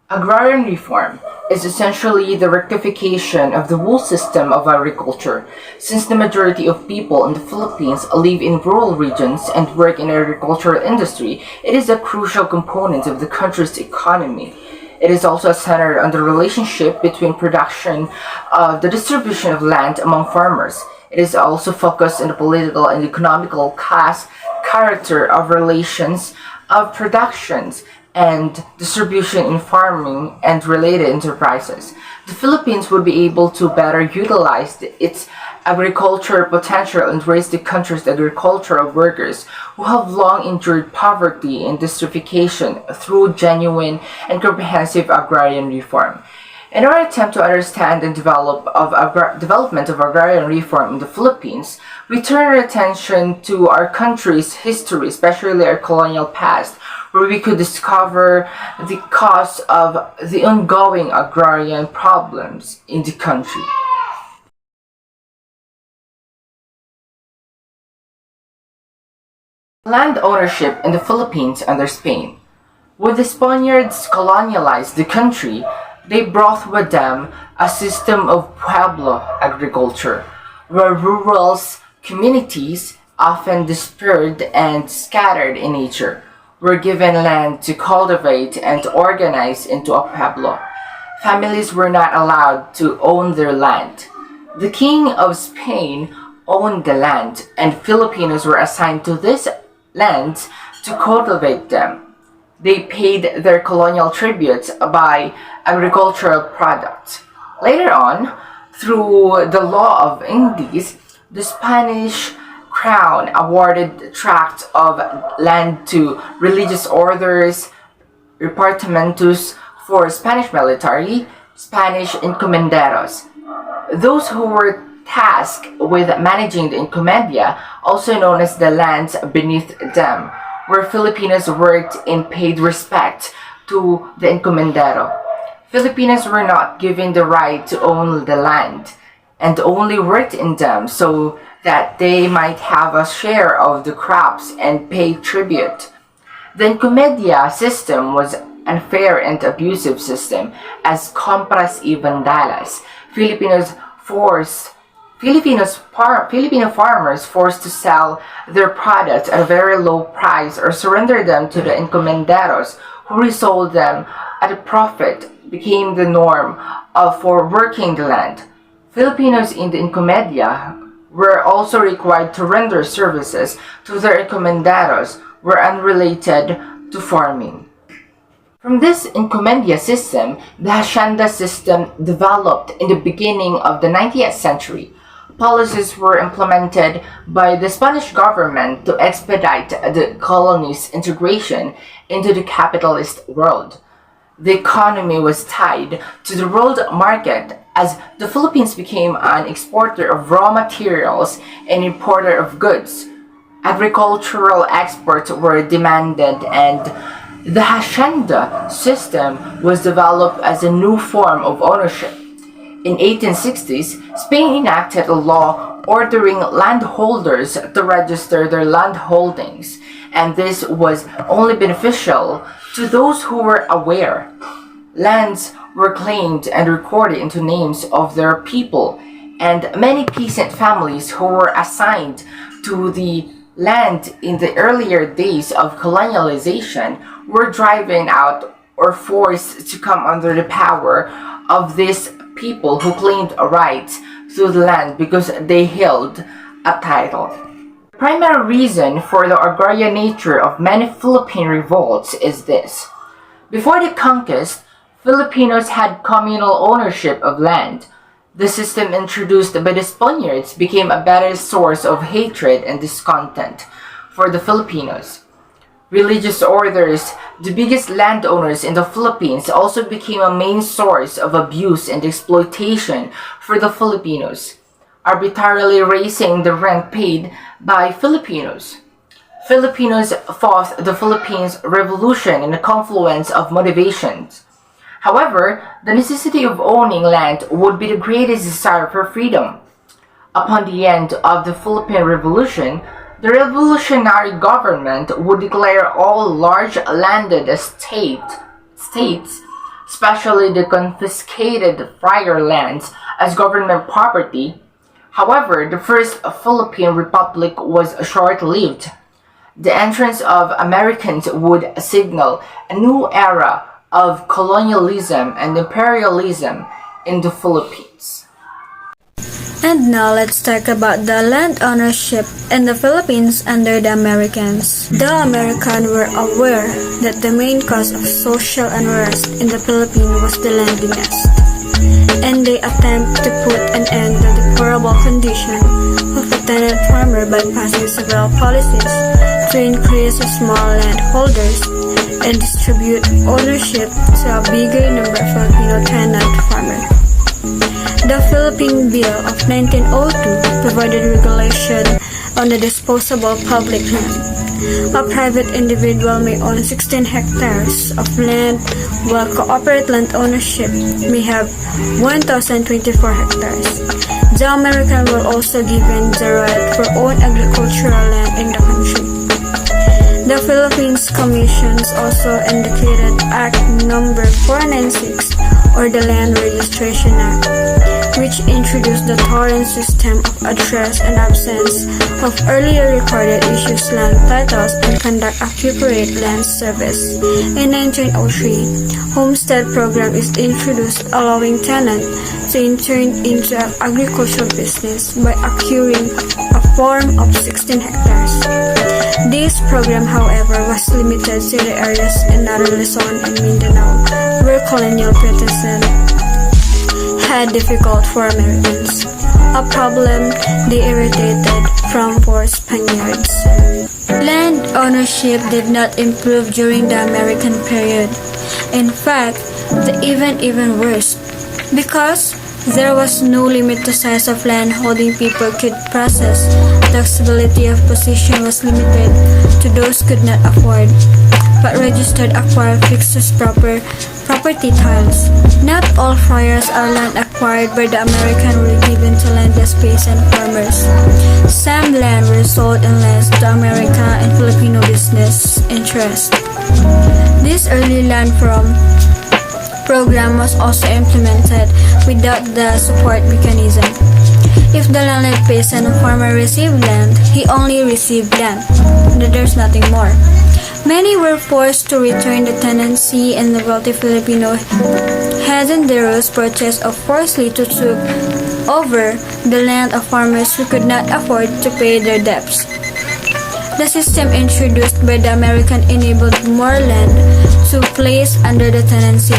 Agrarian reform is essentially the rectification of the whole system of agriculture, since the majority of people in the Philippines live in rural regions and work in the agricultural industry. It is a crucial component of the country's economy. It is also centered on the relationship between production of the distribution of land among farmers. It is also focused on the political and economical class character of relations of productions and distribution in farming and related enterprises. The Philippines would be able to better utilize its agricultural potential and raise the country's agricultural workers who have long endured poverty and desertification through genuine and comprehensive agrarian reform. In our attempt to understand and development of agrarian reform in the Philippines, we turn our attention to our country's history, especially our colonial past, where we could discover the cause of the ongoing agrarian problems in the country. Land ownership in the Philippines under Spain. When the Spaniards colonialized the country, they brought with them a system of pueblo agriculture, where rural communities, often dispersed and scattered in nature, were given land to cultivate and organize into a pueblo. Families were not allowed to own their land. The King of Spain owned the land, and Filipinos were assigned to this land to cultivate them. They paid their colonial tributes by agricultural products. Later on, through the law of Indies, the Spanish crown awarded tracts of land to religious orders, repartimentos for Spanish military, Spanish encomenderos. Those who were tasked with managing the encomendia, also known as the lands beneath them, where Filipinos worked and paid respect to the encomendero. Filipinos were not given the right to own the land and only worked in them so that they might have a share of the crops and pay tribute. The encomendia system was unfair and abusive system as compras y vandalas. Filipino farmers forced to sell their products at a very low price or surrender them to the encomenderos who resold them at a profit became the norm for working the land. Filipinos in the encomendia were also required to render services to their encomenderos were unrelated to farming. From this encomendia system, the hacienda system developed in the beginning of the 19th century. Policies were implemented by the Spanish government to expedite the colony's integration into the capitalist world. The economy was tied to the world market as the Philippines became an exporter of raw materials and importer of goods. Agricultural exports were demanded and the hacienda system was developed as a new form of ownership. In 1860s, Spain enacted a law ordering landholders to register their land holdings, and this was only beneficial to those who were aware. Lands were claimed and recorded into names of their people, and many peasant families who were assigned to the land in the earlier days of colonialization were driven out or forced to come under the power of these people who claimed a right to the land because they held a title. The primary reason for the agrarian nature of many Philippine revolts is this. Before the conquest, Filipinos had communal ownership of land. The system introduced by the Spaniards became a better source of hatred and discontent for the Filipinos. Religious orders, the biggest landowners in the Philippines, also became a main source of abuse and exploitation for the Filipinos, arbitrarily raising the rent paid by Filipinos. Filipinos fought the Philippines Revolution in a confluence of motivations. However, the necessity of owning land would be the greatest desire for freedom. Upon the end of the Philippine Revolution, the revolutionary government would declare all large landed states especially the confiscated friar lands, as government property. However, the First Philippine Republic was short-lived. The entrance of Americans would signal a new era of colonialism and imperialism in the Philippines. And now let's talk about the land ownership in the Philippines under the Americans. The Americans were aware that the main cause of social unrest in the Philippines was the landiness, and they attempt to put an end to the deplorable condition of a tenant farmer by passing several policies to increase small landholders and distribute ownership to a bigger number of Filipino tenant farmers. The Philippine Bill of 1902 provided regulation on the disposable public land. A private individual may own 16 hectares of land, while corporate land ownership may have 1,024 hectares. The Americans were also given the right for own agricultural land in the country. The Philippines Commissions also indicated Act No. 496, or the Land Registration Act, which introduced the Torrent system of address and absence of earlier recorded issues land titles and conduct accurate land service. In 1903, Homestead Program is introduced, allowing tenants to enter into an agricultural business by acquiring a farm of 16 hectares. This program, however, was limited to the areas in Northern Luzon and Mindanao, where colonial practices had difficult for Americans, a problem they inherited from poor Spaniards. Land ownership did not improve during the American period. In fact, even worse, because there was no limit to size of land holding people could possess. Taxability of possession was limited to those could not afford, but registered acquire fixed property titles. Not all friars are land acquired by the American were given to landless peasant farmers. Some land were sold and leased to America and Filipino business interests. This early land program was also implemented without the support mechanism. If the landless peasant farmer received land, he only received land. There's nothing more. Many were forced to return the tenancy, and the wealthy Filipino hacendados purchased or forcibly took over the land of farmers who could not afford to pay their debts. The system introduced by the American enabled more land to place under the tenancy,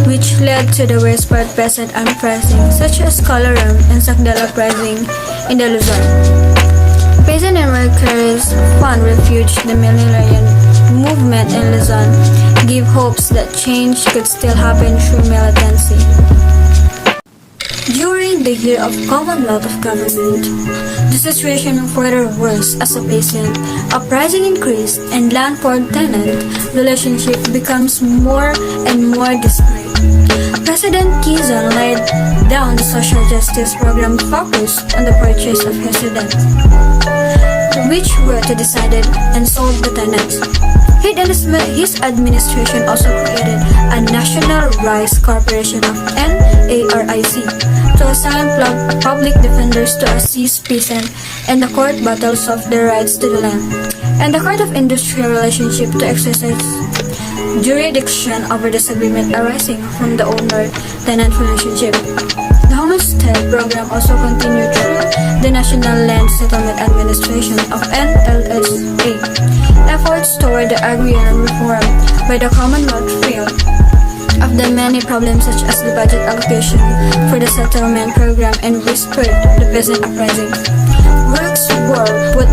which led to the widespread peasant uprising, such as Colorum and Sakdal uprising in the Luzon. Peasant and workers found refuge. The millenarian movement in Luzon gave hopes that change could still happen through militancy. During the year of Commonwealth of Government, the situation further worse as a peasant uprising increased and landlord-tenant relationship becomes more and more disparate. President Quezon laid down the social justice program focused on the purchase of residents, which were to decided and sold the tenants. His administration also created a National Rice Corporation of NARIC to assign public defenders to assist peasants in the court battles of their rights to the land, and the Court of Industrial Relationship to exercise jurisdiction over disagreement arising from the owner-tenant relationship. The Homestead Program also continued through the National Land Settlement Administration of NLSA. Efforts toward the agrarian reform by the Commonwealth failed. Of the many problems such as the budget allocation for the settlement program and whispered the peasant uprising, works were put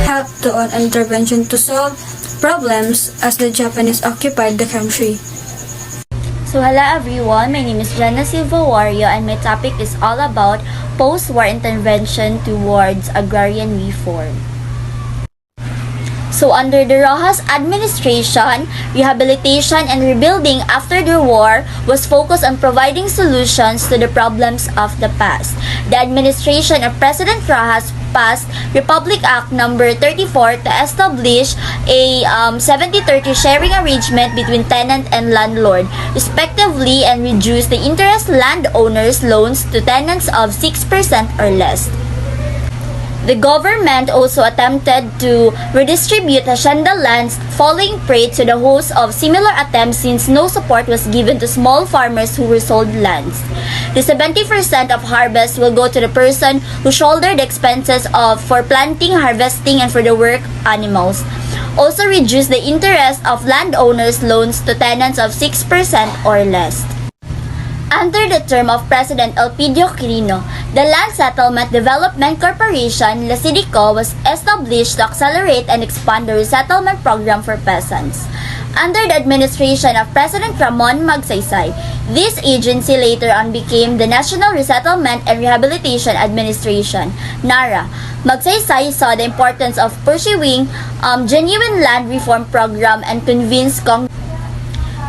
help to an intervention to solve problems as the Japanese occupied the country. So hello everyone, my name is Jana Silva Wario and my topic is all about post-war intervention towards agrarian reform. So under the Rojas administration, rehabilitation and rebuilding after the war was focused on providing solutions to the problems of the past. The administration of President Rojas passed Republic Act number 34 to establish a 70-30 sharing arrangement between tenant and landlord respectively, and reduce the interest landowners loans to tenants of 6% or less. The government also attempted to redistribute hacienda lands, falling prey to the host of similar attempts since no support was given to small farmers who were sold lands. The 70% of harvest will go to the person who shouldered the expenses for planting, harvesting, and for the work animals. Also reduce the interest of landowners' loans to tenants of 6% or less. Under the term of President Elpidio Quirino, the Land Settlement Development Corporation, LASIDICO, was established to accelerate and expand the resettlement program for peasants. Under the administration of President Ramon Magsaysay, this agency later on became the National Resettlement and Rehabilitation Administration, NARA. Magsaysay saw the importance of pursuing genuine land reform program and convinced Congress.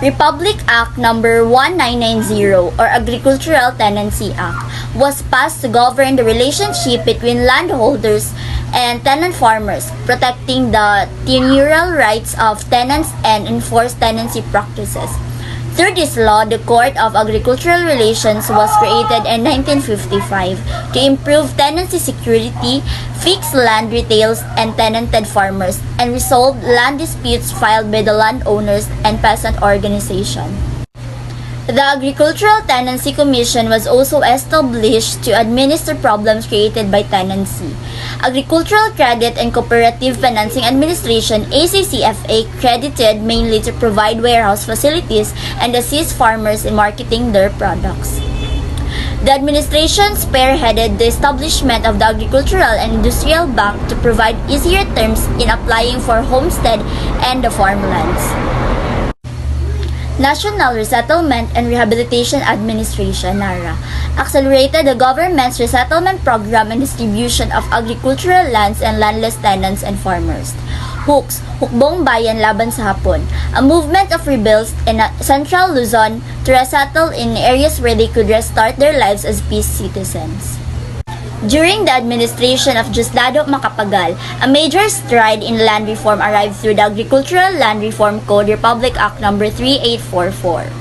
Republic Act number 1990 or Agricultural Tenancy Act was passed to govern the relationship between landholders and tenant farmers, protecting the tenurial rights of tenants and enforce tenancy practices. Through this law, the Court of Agricultural Relations was created in 1955 to improve tenancy security, fix land retails and tenanted farmers, and resolve land disputes filed by the landowners and peasant organization. The Agricultural Tenancy Commission was also established to administer problems created by tenancy. Agricultural Credit and Cooperative Financing Administration (ACCFA) credited mainly to provide warehouse facilities and assist farmers in marketing their products. The administration spearheaded the establishment of the Agricultural and Industrial Bank to provide easier terms in applying for homestead and the farmlands. National Resettlement and Rehabilitation Administration (NARA) accelerated the government's resettlement program and distribution of agricultural lands and landless tenants and farmers. HUKS, Hukbong Bayan Laban sa Hapon, a movement of rebels in central Luzon to resettle in areas where they could restart their lives as peace citizens. During the administration of Diosdado Macapagal, a major stride in land reform arrived through the Agricultural Land Reform Code, Republic Act number 3844.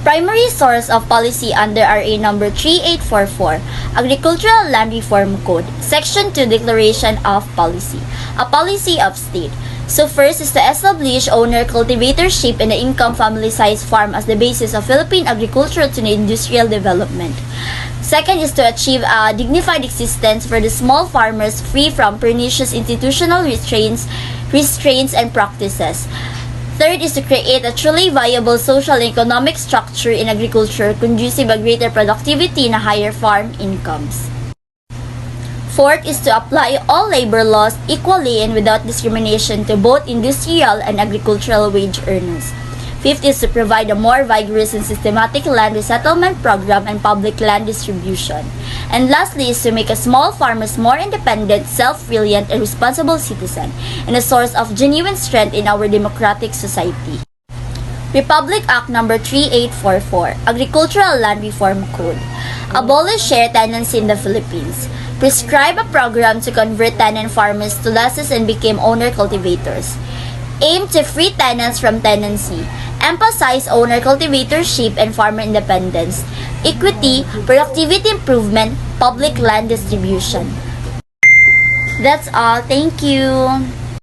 Primary source of policy under RA number 3844, Agricultural Land Reform Code, Section 2 Declaration of Policy, a policy of state. So first is to establish owner-cultivatorship in the income family-sized farm as the basis of Philippine agriculture to industrial development. Second is to achieve a dignified existence for the small farmers free from pernicious institutional restraints and practices. Third is to create a truly viable social and economic structure in agriculture conducive to greater productivity and higher farm incomes. Fourth is to apply all labor laws equally and without discrimination to both industrial and agricultural wage earners. Fifth is to provide a more vigorous and systematic land resettlement program and public land distribution. And lastly is to make a small farmers more independent, self-reliant, and responsible citizen, and a source of genuine strength in our democratic society. Republic Act number 3844, Agricultural Land Reform Code. Abolish share tenancy in the Philippines. Prescribe a program to convert tenant farmers to lessees and become owner cultivators. Aim to free tenants from tenancy. Emphasize owner cultivatorship and farmer independence. Equity, productivity improvement, public land distribution. That's all. Thank you.